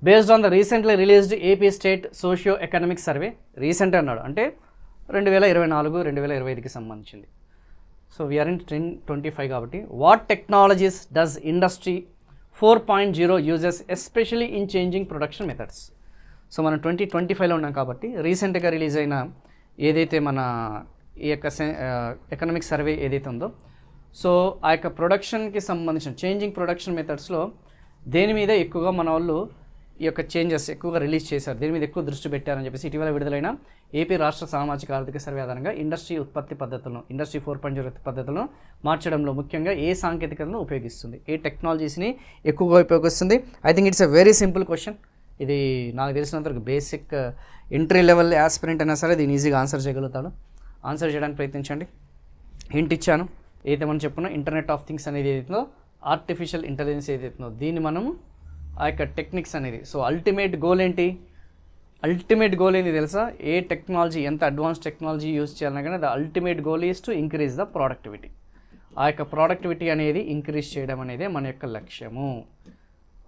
Based on the recently released AP state socio economic survey. Recent అన్నాడు అంటే 2024-2025కి సంబంధించింది. So we are in 2025 కాబట్టి what technologies does industry 4.0 uses especially in changing production methods. So మనం 2025లో ఉన్నాం కాబట్టి రీసెంట్గా release అయిన ఏదైతే మన ఈ యొక్క ఎకనామిక్ సర్వే ఏదైతే ఉందో, సో ఆ యొక్క ప్రొడక్షన్కి సంబంధించిన చేంజింగ్ ప్రొడక్షన్ మెథడ్స్లో దేని మీద ఎక్కువగా మన వాళ్ళు ఈ యొక్క చేంజెస్ ఎక్కువగా రిలీజ్ చేశారు, దేని మీద ఎక్కువ దృష్టి పెట్టారని చెప్పేసి ఇటీవల విడుదలైన ఏపీ రాష్ట్ర సామాజిక ఆర్థిక సర్వే ఆధారంగా ఇండస్ట్రీ ఉత్పత్తి పద్ధతులను, ఇండస్ట్రీ 4.0 ఉత్పత్తి పద్ధతులను మార్చడంలో ముఖ్యంగా ఏ సాంకేతికతను ఉపయోగిస్తుంది, ఏ టెక్నాలజీస్ని ఎక్కువగా ఉపయోగిస్తుంది. I think it's a very simple question. ఇది నాకు తెలిసినంతవరకు బేసిక్ ఎంట్రీ లెవెల్ యాస్పిరెంట్ అయినా సరే దీన్ని ఈజీగా ఆన్సర్ చేయగలుగుతాడు. ఆన్సర్ చేయడానికి ప్రయత్నించండి. హింట్ ఇచ్చాను. ఏదైతే మనం చెప్పుకున్నా ఇంటర్నెట్ ఆఫ్ థింగ్స్ అనేది ఏదైతుందో, ఆర్టిఫిషియల్ ఇంటెలిజెన్స్ ఏదైతుందో దీన్ని మనము ఆ యొక్క టెక్నిక్స్ అనేది, సో అల్టిమేట్ గోల్ ఏంటి, అల్టిమేట్ గోల్ ఏంటి తెలుసా, ఏ టెక్నాలజీ ఎంత అడ్వాన్స్ టెక్నాలజీ యూజ్ చేయాలన్నా కానీ the ultimate goal is to increase the productivity. ఆ యొక్క ప్రొడక్టివిటీ అనేది ఇంక్రీజ్ చేయడం అనేది మన యొక్క లక్ష్యము.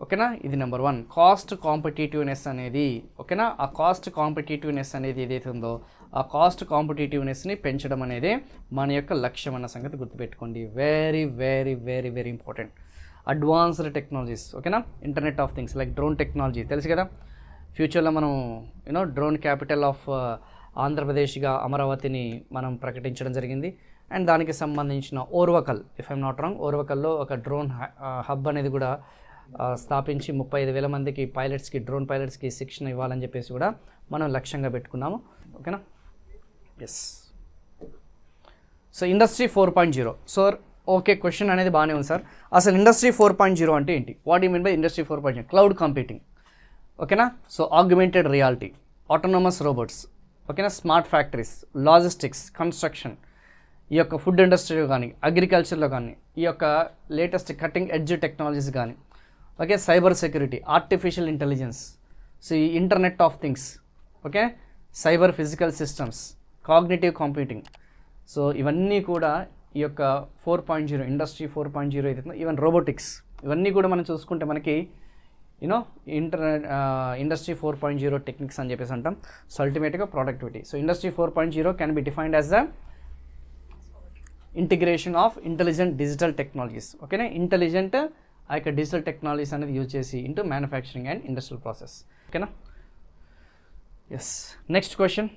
ఓకేనా, ఇది నెంబర్ 1. కాస్ట్ కాంపిటేటివ్నెస్ అనేది, ఓకేనా, ఆ కాస్ట్ కాంపిటేటివ్నెస్ అనేది ఏదైతే ఉందో ఆ కాస్ట్ కాంపిటేటివ్నెస్ని పెంచడం అనేది మన యొక్క లక్ష్యం అన్న సంగతి గుర్తుపెట్టుకోండి. Very very very very important. Advanced technologies, ఓకేనా, internet of things like drone technology తెలుసు కదా. ఫ్యూచర్లో మనం డ్రోన్ క్యాపిటల్ ఆఫ్ ఆంధ్రప్రదేశ్గా అమరావతిని మనం ప్రకటించడం జరిగింది. అండ్ దానికి సంబంధించిన Orvakal, if I'm not wrong, ఓర్వకల్లో ఒక డ్రోన్ హబ్ అనేది కూడా స్థాపించి 35,000 మందికి పైలట్స్కి, డ్రోన్ పైలట్స్కి శిక్షణ ఇవ్వాలని చెప్పేసి కూడా మనం లక్ష్యంగా పెట్టుకున్నాము. ఓకేనా, yes. So industry 4.0. So okay, question అనేది బాగానే ఉంది సార్. అసలు ఇండస్ట్రీ 4.0 అంటే ఏంటి? What you mean by industry 4.0? Cloud computing, ఓకేనా, so augmented reality, autonomous robots, ఓకేనా, స్మార్ట్ ఫ్యాక్టరీస్, లాజిస్టిక్స్, కన్స్ట్రక్షన్, ఈ యొక్క ఫుడ్ ఇండస్ట్రీలో కానీ అగ్రికల్చర్లో కానీ ఈ యొక్క లేటెస్ట్ కటింగ్ ఎడ్జ్ టెక్నాలజీస్ కానీ, okay, cyber security, artificial intelligence, so ఈ internet of things, okay, cyber physical systems, cognitive computing. So ఇవన్నీ కూడా ఈ యొక్క 4.0 ఇండస్ట్రీ 4.0 అయితే ఈవెన్ రోబోటిక్స్, ఇవన్నీ కూడా మనం చూసుకుంటే మనకి ఇండస్ట్రీ 4.0 టెక్నిక్స్ అని చెప్పేసి అంటాం. సో అల్టిమేట్గా productivity. So industry 4.0 can be defined as the integration of intelligent digital technologies, ఓకేనా, ఇంటెలిజెంట్ ఆ యొక్క డిజిటల్ టెక్నాలజీస్ అనేది యూజ్ చేసి into manufacturing and industrial process. ఓకేనా, ఎస్. Next question.